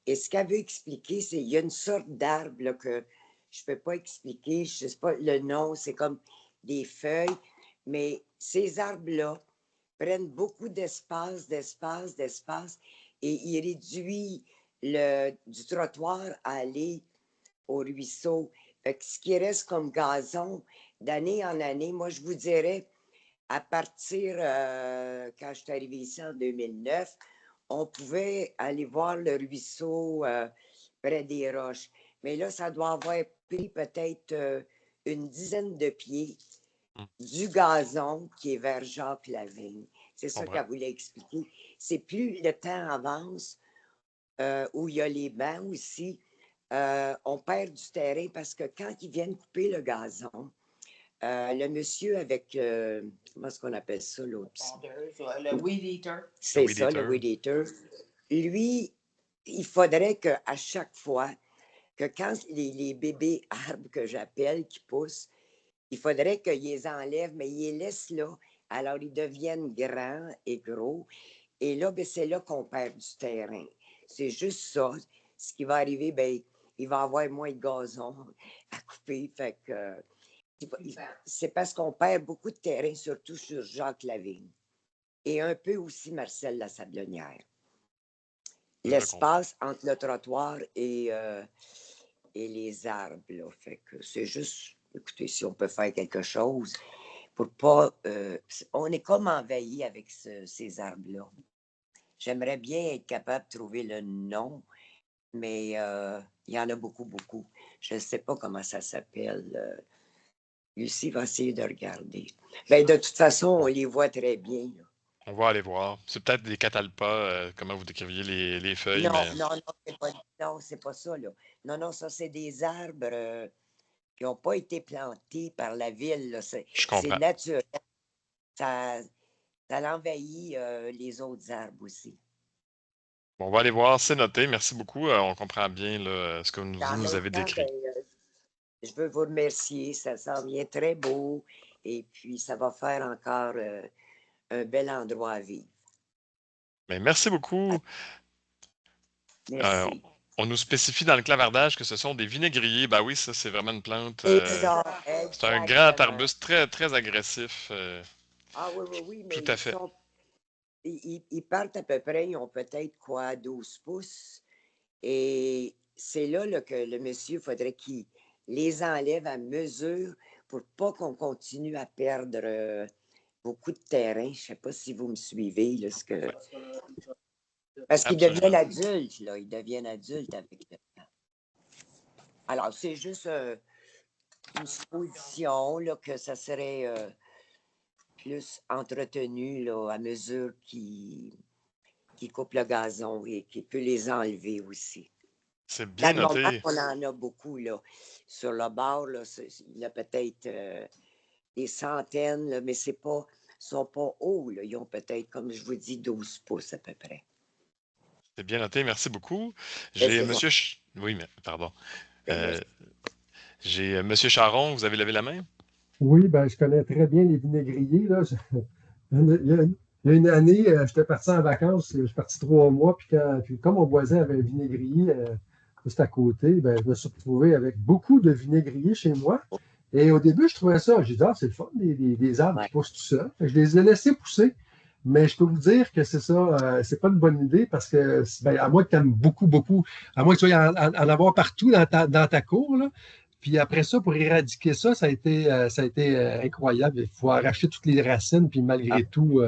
Et ce qu'elle veut expliquer, c'est qu'il y a une sorte d'arbre là, que je ne peux pas expliquer. Je ne sais pas le nom, c'est comme des feuilles. Mais ces arbres-là prennent beaucoup d'espace, et ils réduisent du trottoir à aller au ruisseau. Fait que ce qui reste comme gazon, d'année en année, moi, je vous dirais, à partir, quand je suis arrivée ici en 2009, on pouvait aller voir le ruisseau près des roches. Mais là, ça doit avoir pris peut-être une dizaine de pieds du gazon qui est vers Jacques Lavigne. C'est ça qu'elle voulait expliquer. C'est plus le temps avance, où il y a les bancs aussi, on perd du terrain parce que quand ils viennent couper le gazon, le monsieur avec, comment est-ce qu'on appelle ça, l'autre? Le weed eater. C'est ça, le weed eater. Lui, il faudrait qu'à chaque fois, que quand les bébés arbres que j'appelle qui poussent, il faudrait qu'ils les enlèvent, mais ils les laissent là. Alors, ils deviennent grands et gros. Et là, ben, c'est là qu'on perd du terrain. C'est juste ça. Ce qui va arriver, ben, il va y avoir moins de gazon à couper. Fait que c'est parce qu'on perd beaucoup de terrain, surtout sur Jacques Lavigne. Et un peu aussi Marcel Lasablonnière. L'espace entre le trottoir et les arbres, là. Fait que c'est juste, écoutez, si on peut faire quelque chose pour pas... on est comme envahi avec ces arbres-là. J'aimerais bien être capable de trouver le nom, mais il y en a beaucoup, beaucoup. Je ne sais pas comment ça s'appelle. Lucie va essayer de regarder. Ben, de toute façon, on les voit très bien. Là. On va aller voir. C'est peut-être des catalpas, comment vous décriviez les feuilles. Non, mais... non, c'est pas ça. Là. Non, ça, c'est des arbres qui n'ont pas été plantés par la ville. C'est naturel. Ça envahit les autres arbres aussi. Bon, on va aller voir, c'est noté. Merci beaucoup. On comprend bien là, ce que vous nous avez décrit. Je veux vous remercier. Ça s'en vient très beau. Et puis, ça va faire encore un bel endroit à vivre. Mais merci beaucoup. Merci. On nous spécifie dans le clavardage que ce sont des vinaigriers. Ben oui, ça, c'est vraiment une plante. C'est un grand arbuste très, très agressif. Ah oui, mais tout à fait. Ils partent à peu près, ils ont peut-être 12 pouces. Et c'est là que le monsieur, il faudrait qu'il les enlève à mesure pour pas qu'on continue à perdre beaucoup de terrain. Je ne sais pas si vous me suivez. Là, parce qu'ils deviennent adultes, là. Ils deviennent adultes avec le temps. Alors, c'est juste une supposition là, que ça serait plus entretenu là, à mesure qu'il coupe le gazon et qu'il peut les enlever aussi. C'est bien noté. On en a beaucoup là. Sur le bord, là, il y a peut-être des centaines, là, mais ils ne sont pas hauts. Là. Ils ont peut-être, comme je vous dis, 12 pouces à peu près. C'est bien noté, merci beaucoup. J'ai monsieur... Oui, mais pardon. J'ai monsieur Charon, vous avez levé la main? Oui, ben, je connais très bien les vinaigriers. Là. Il y a une année, j'étais parti en vacances, je suis parti 3 mois, puis comme mon voisin avait un vinaigrier juste à côté, ben, je me suis retrouvé avec beaucoup de vinaigriers chez moi. Et au début, je trouvais ça, j'ai dit, c'est le fun, des arbres qui poussent tout seuls. Je les ai laissés pousser. Mais je peux vous dire que c'est ça, c'est pas une bonne idée parce que, ben, à moins que tu aimes beaucoup, à moins que tu sois en avoir partout dans ta cour, là. Puis après ça, pour éradiquer ça, ça a été incroyable. Il faut arracher toutes les racines, puis malgré tout.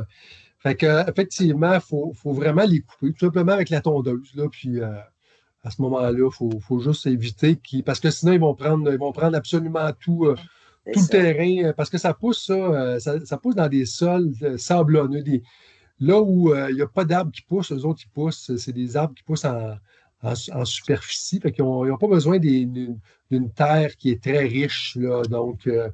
Fait que, effectivement, il faut vraiment les couper, tout simplement avec la tondeuse, là. Puis à ce moment-là, il faut juste éviter parce que sinon, ils vont prendre absolument tout le terrain, parce que ça pousse ça pousse dans des sols sablonneux, là où il n'y a pas d'arbres qui poussent, eux autres, ils poussent, c'est des arbres qui poussent en superficie. Fait qu'ils n'ont pas besoin d'une terre qui est très riche, là. Donc, ouais,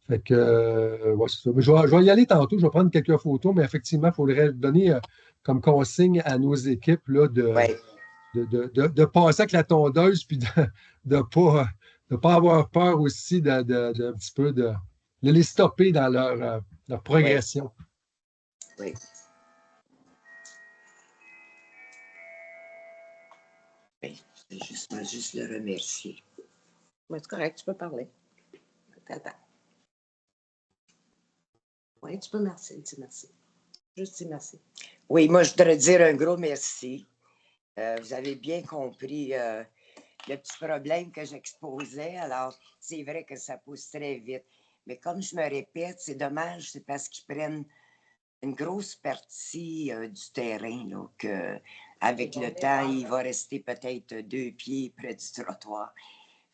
c'est ça. Mais je vais y aller tantôt, je vais prendre quelques photos, mais effectivement, il faudrait donner comme consigne à nos équipes là, Oui, de passer avec la tondeuse puis de pas avoir peur aussi un petit peu de les stopper dans leur oui, progression. oui. Oui, je vais juste le remercier. Ouais, c'est correct, tu peux parler. Attends. Oui, tu peux merci, dis merci. Juste dis merci. Oui, moi, je voudrais dire un gros merci. Vous avez bien compris le petit problème que j'exposais. Alors, c'est vrai que ça pousse très vite. Mais comme je me répète, c'est dommage, c'est parce qu'ils prennent une grosse partie du terrain, là, que, avec le temps, il va rester peut-être 2 pieds près du trottoir.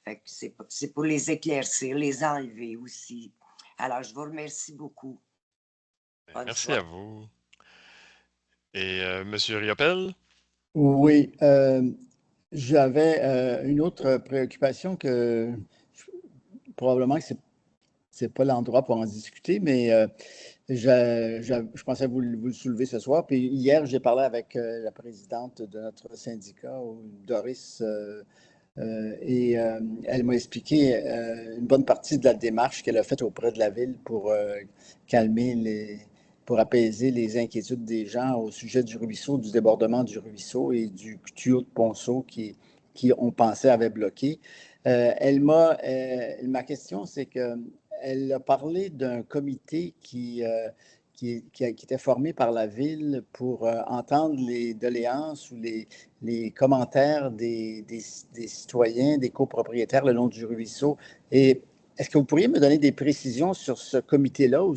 Fait que c'est pour les éclaircir, les enlever aussi. Alors, je vous remercie beaucoup. Bonne Merci soirée. à vous. Et Monsieur Riopel? Oui, j'avais une autre préoccupation que probablement que c'est pas l'endroit pour en discuter, mais je pensais vous le soulever ce soir. Puis hier, j'ai parlé avec la présidente de notre syndicat, Doris, et elle m'a expliqué une bonne partie de la démarche qu'elle a faite auprès de la ville pour pour apaiser les inquiétudes des gens au sujet du ruisseau, du débordement du ruisseau et du tuyau de ponceau qui on pensait avait bloqué. Ma question, c'est qu'elle a parlé d'un comité qui était formé par la ville pour entendre les doléances ou les commentaires des citoyens, des copropriétaires le long du ruisseau. Et est-ce que vous pourriez me donner des précisions sur ce comité-là ou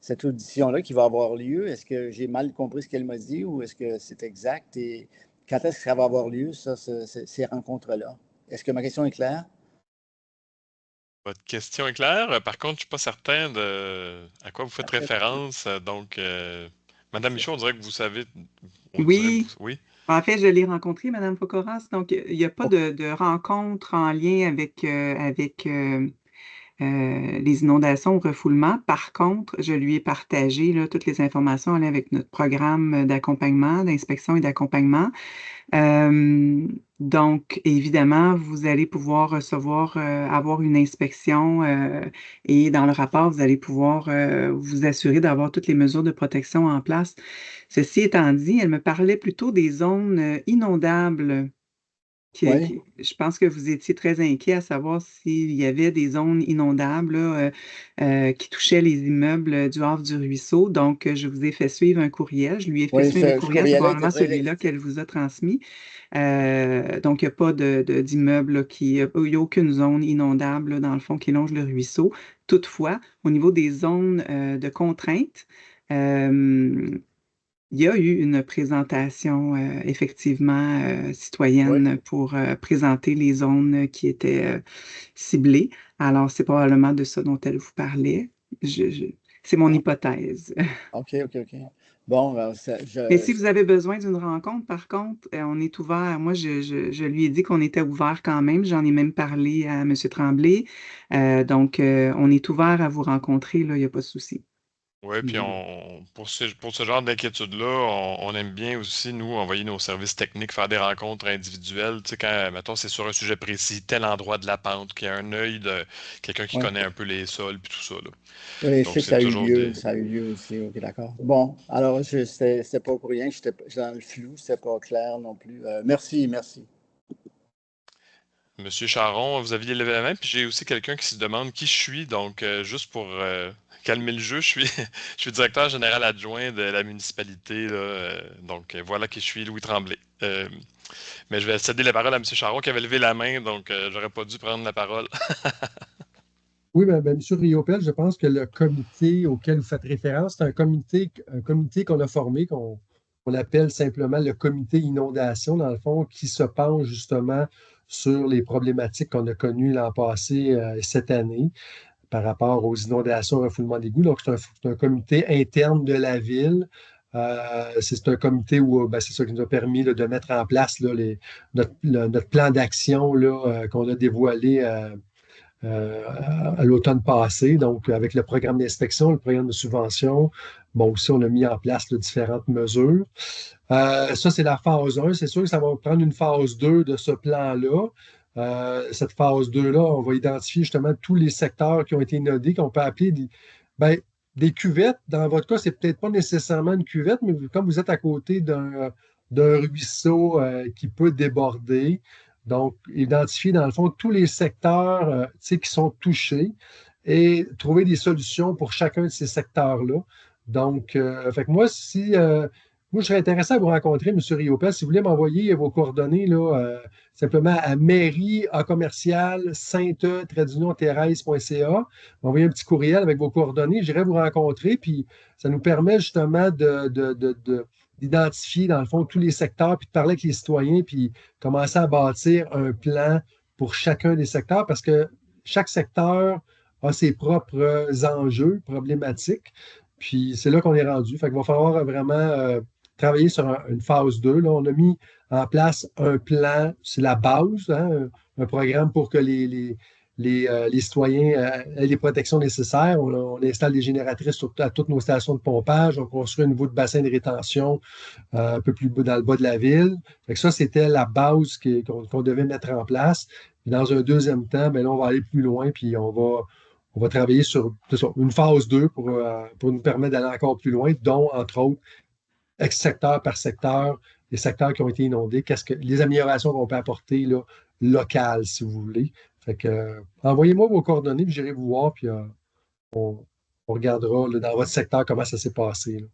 cette audition-là qui va avoir lieu? Est-ce que j'ai mal compris ce qu'elle m'a dit ou est-ce que c'est exact? Et quand est-ce que ça va avoir lieu, ces rencontres-là? Est-ce que ma question est claire? Votre question est claire. Par contre, je ne suis pas certain à quoi vous faites Parfait. référence. Donc, Madame Michaud, on dirait que vous savez. Oui, Oui. en fait, je l'ai rencontrée, Mme Focoras. Donc, il n'y a pas de rencontre en lien avec les inondations ou refoulements. Par contre, je lui ai partagé là, toutes les informations en lien avec notre programme d'accompagnement, d'inspection et d'accompagnement. Donc, évidemment, vous allez pouvoir recevoir, avoir une inspection et dans le rapport, vous allez pouvoir vous assurer d'avoir toutes les mesures de protection en place. Ceci étant dit, elle me parlait plutôt des zones inondables. Oui. Je pense que vous étiez très inquiet à savoir s'il y avait des zones inondables là, qui touchaient les immeubles du Havre du Ruisseau. Donc, je vous ai fait suivre un courriel. Je lui ai fait Oui, suivre le ce courriel, c'est courriel-là était probablement très celui-là qu'elle vous a transmis. Donc, il n'y a pas d'immeuble il n'y a aucune zone inondable là, dans le fond qui longe le ruisseau. Toutefois, au niveau des zones de contrainte, il y a eu une présentation effectivement citoyenne pour présenter les zones qui étaient ciblées. Alors, c'est probablement de ça dont elle vous parlait. C'est mon hypothèse. OK. Bon, Mais si vous avez besoin d'une rencontre, par contre, on est ouvert. Moi, je lui ai dit qu'on était ouvert quand même. J'en ai même parlé à M. Tremblay. Donc, on est ouvert à vous rencontrer, là, il n'y a pas de souci. Oui, puis pour ce genre d'inquiétude-là, on aime bien aussi, nous, envoyer nos services techniques, faire des rencontres individuelles. Tu sais, quand, mettons, c'est sur un sujet précis, tel endroit de la pente, qu'il y a un œil de quelqu'un qui connaît un peu les sols, puis tout ça, là. Oui, je Donc, sais que c'est toujours des. ça a eu lieu aussi. OK, d'accord. Bon, alors, c'était pas pour rien, j'étais dans le flou, c'était pas clair non plus. Merci. Monsieur Charon, vous aviez levé la main, puis j'ai aussi quelqu'un qui se demande qui je suis. Donc, juste pour calmer le jeu, je suis directeur général adjoint de la municipalité, là, donc, voilà qui je suis, Louis Tremblay. Mais je vais céder la parole à M. Charon qui avait levé la main, donc j'aurais pas dû prendre la parole. Oui, bien, M. Riopel, je pense que le comité auquel vous faites référence, c'est un comité qu'on a formé, qu'on appelle simplement le comité inondation, dans le fond, qui se penche justement sur les problématiques qu'on a connues l'an passé et cette année. par rapport aux inondations, refoulement d'égouts. Donc, c'est un comité interne de la ville. C'est un comité où c'est ça qui nous a permis là, de mettre en place là, notre plan d'action qu'on a dévoilé à l'automne passé, donc avec le programme d'inspection, le programme de subvention. Bon, aussi, on a mis en place là, différentes mesures. Ça, c'est la phase 1. C'est sûr que ça va prendre une phase 2 de ce plan-là. Cette phase 2-là, on va identifier justement tous les secteurs qui ont été inondés, qu'on peut appeler des cuvettes. Dans votre cas, c'est peut-être pas nécessairement une cuvette, mais comme vous êtes à côté d'un ruisseau qui peut déborder, donc identifier dans le fond tous les secteurs qui sont touchés et trouver des solutions pour chacun de ces secteurs-là. Donc, fait que moi, moi, je serais intéressé à vous rencontrer, M. Riopel. Si vous voulez m'envoyer vos coordonnées, là, simplement à mairie@sainte-thérèse.ca. M'envoyer un petit courriel avec vos coordonnées. J'irai vous rencontrer, puis ça nous permet justement d'identifier, dans le fond, tous les secteurs, puis de parler avec les citoyens, puis commencer à bâtir un plan pour chacun des secteurs, parce que chaque secteur a ses propres enjeux, problématiques. Puis c'est là qu'on est rendu. Fait qu'il va falloir vraiment travailler sur une phase 2. Là, on a mis en place un plan, c'est la base, hein, un programme pour que les citoyens aient les protections nécessaires. On installe des génératrices à toutes nos stations de pompage. On construit un niveau de bassin de rétention un peu plus dans le bas de la ville. Fait que ça, c'était la base qu'on devait mettre en place. Puis dans un deuxième temps, là, on va aller plus loin, puis on va travailler sur une phase 2 pour nous permettre d'aller encore plus loin, dont, entre autres, secteur par secteur, les secteurs qui ont été inondés, les améliorations qu'on peut apporter là, locales, si vous voulez. Fait que, envoyez-moi vos coordonnées, puis j'irai vous voir, puis on regardera là, dans votre secteur comment ça s'est passé. Là.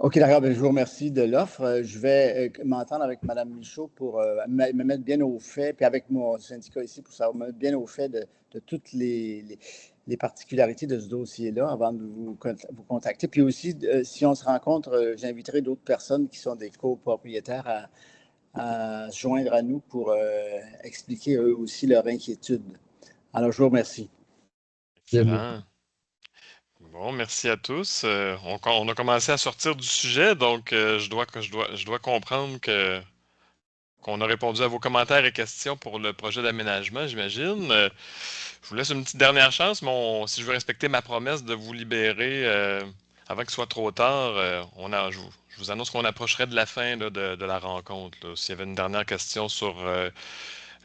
OK, d'accord. Je vous remercie de l'offre. Je vais m'entendre avec Mme Michaud pour me mettre bien au fait, puis avec mon syndicat ici pour savoir me mettre bien au fait de toutes les particularités de ce dossier-là avant de vous contacter. Puis aussi, si on se rencontre, j'inviterai d'autres personnes qui sont des copropriétaires à se joindre à nous pour expliquer eux aussi leur inquiétude. Alors, je vous remercie. Excellent. Bon, merci à tous. On a commencé à sortir du sujet, donc je dois comprendre qu'on a répondu à vos commentaires et questions pour le projet d'aménagement, j'imagine. Je vous laisse une petite dernière chance, mais si je veux respecter ma promesse de vous libérer avant qu'il soit trop tard, je vous annonce qu'on approcherait de la fin là, de la rencontre. S'il y avait une dernière question sur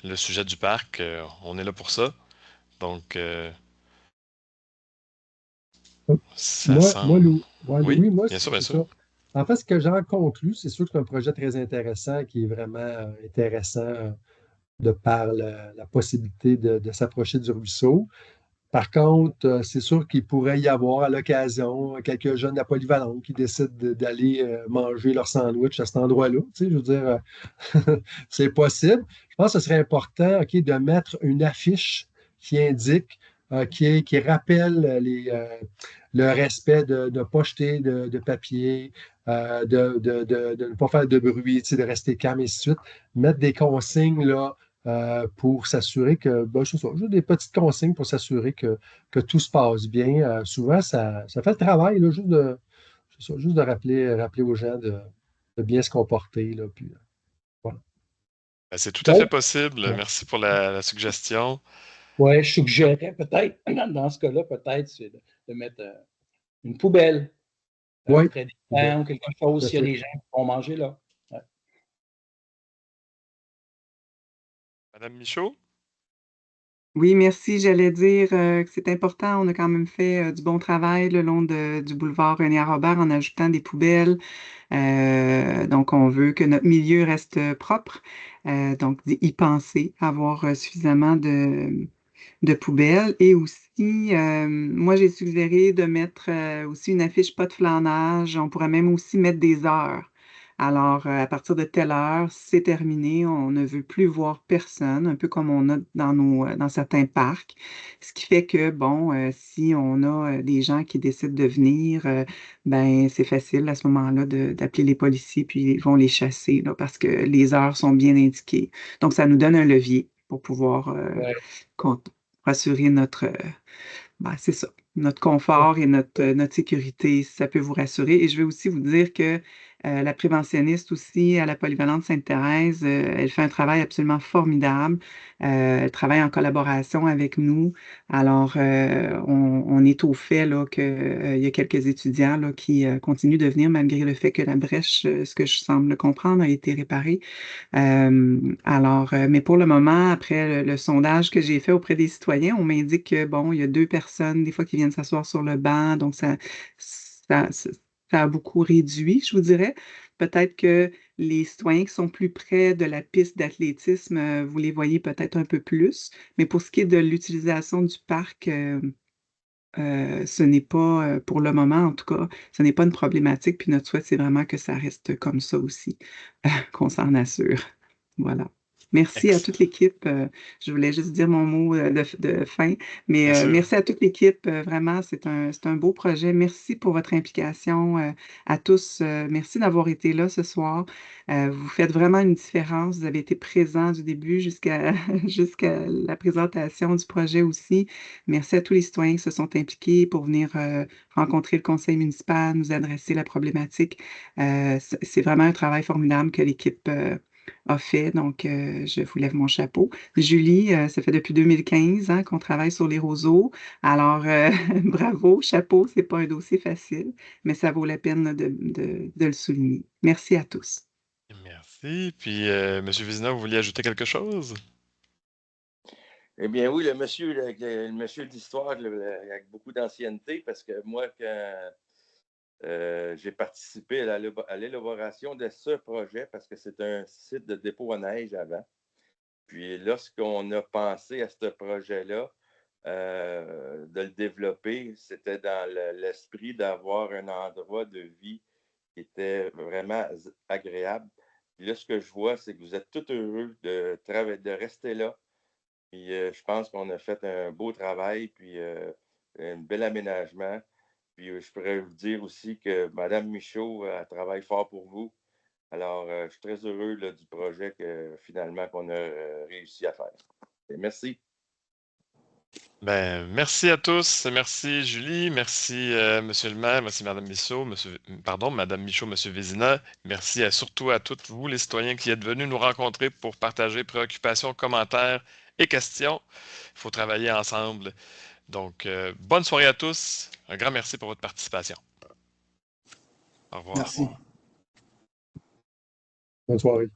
le sujet du parc, on est là pour ça. Donc, Louis, bien sûr, bien sûr. En fait, ce que j'en conclus, c'est sûr que c'est un projet très intéressant qui est vraiment intéressant de par la possibilité de s'approcher du ruisseau. Par contre, c'est sûr qu'il pourrait y avoir à l'occasion quelques jeunes de la polyvalente qui décident d'aller manger leur sandwich à cet endroit-là. Tu sais, je veux dire, c'est possible. Je pense que ce serait important de mettre une affiche qui indique, qui rappelle le respect de ne pas jeter de papier, de ne pas faire de bruit, de rester calme et ainsi de suite. Mettre des consignes là, pour s'assurer que, juste des petites consignes pour s'assurer que tout se passe bien. Souvent, ça fait le travail, là, juste de rappeler aux gens de bien se comporter. Là, puis, voilà. C'est tout à fait possible. Merci pour la suggestion. Oui, je suggérerais peut-être, dans ce cas-là, c'est de mettre une poubelle près des gens ou quelque chose s'il y a des gens qui vont manger là. Ouais. Madame Michaud? Oui, merci. J'allais dire que c'est important. On a quand même fait du bon travail le long du boulevard René-Robert en ajoutant des poubelles. Donc, on veut que notre milieu reste propre. Donc, y penser, avoir suffisamment de poubelles. Et aussi, moi, j'ai suggéré de mettre aussi une affiche pas de flânage. On pourrait même aussi mettre des heures. Alors, à partir de telle heure, c'est terminé. On ne veut plus voir personne, un peu comme on a dans certains parcs. Ce qui fait que, si on a des gens qui décident de venir, c'est facile à ce moment-là d'appeler les policiers, puis ils vont les chasser, là, parce que les heures sont bien indiquées. Donc, ça nous donne un levier pour pouvoir assurer c'est ça, notre confort et notre sécurité, si ça peut vous rassurer. Et je vais aussi vous dire que la préventionniste aussi à la Polyvalente Sainte-Thérèse, elle fait un travail absolument formidable. Elle travaille en collaboration avec nous. Alors, on est au fait là, qu'il y a quelques étudiants là, qui continuent de venir malgré le fait que la brèche, ce que je semble comprendre, a été réparée. Mais pour le moment, après le sondage que j'ai fait auprès des citoyens, on m'indique que, bon, il y a 2 personnes, des fois, qui viennent s'asseoir sur le banc, donc ça a beaucoup réduit, je vous dirais. Peut-être que les citoyens qui sont plus près de la piste d'athlétisme, vous les voyez peut-être un peu plus. Mais pour ce qui est de l'utilisation du parc, ce n'est pas, pour le moment en tout cas, ce n'est pas une problématique, puis notre souhait, c'est vraiment que ça reste comme ça aussi, qu'on s'en assure. Voilà. Merci à toute l'équipe. Je voulais juste dire mon mot de fin, mais merci à toute l'équipe. Vraiment, c'est un beau projet. Merci pour votre implication à tous. Merci d'avoir été là ce soir. Vous faites vraiment une différence. Vous avez été présents du début jusqu'à la présentation du projet aussi. Merci à tous les citoyens qui se sont impliqués pour venir rencontrer le conseil municipal, nous adresser la problématique. C'est vraiment un travail formidable que l'équipe a fait. Donc, je vous lève mon chapeau. Julie, ça fait depuis 2015 qu'on travaille sur les roseaux. Alors, bravo, chapeau, c'est pas un dossier facile, mais ça vaut la peine de le souligner. Merci à tous. Merci. Puis, M. Vézina, vous vouliez ajouter quelque chose? Eh bien, oui, le monsieur d'histoire avec beaucoup d'ancienneté, parce que moi, quand j'ai participé à l'élaboration de ce projet, parce que c'est un site de dépôt à neige avant. Puis, lorsqu'on a pensé à ce projet-là, de le développer, c'était dans l'esprit d'avoir un endroit de vie qui était vraiment agréable. Puis là, ce que je vois, c'est que vous êtes tous heureux de rester là. Puis je pense qu'on a fait un beau travail, puis un bel aménagement. Puis je pourrais vous dire aussi que Mme Michaud travaille fort pour vous. Alors, je suis très heureux là, du projet finalement qu'on a réussi à faire. Et merci. Ben, merci à tous. Merci Julie. Merci Monsieur le maire. Merci Mme Michaud, Mme Michaud, M. Vézina. Merci surtout à tous vous, les citoyens qui êtes venus nous rencontrer pour partager préoccupations, commentaires et questions. Il faut travailler ensemble. Donc, bonne soirée à tous. Un grand merci pour votre participation. Au revoir. Merci. Bonne soirée.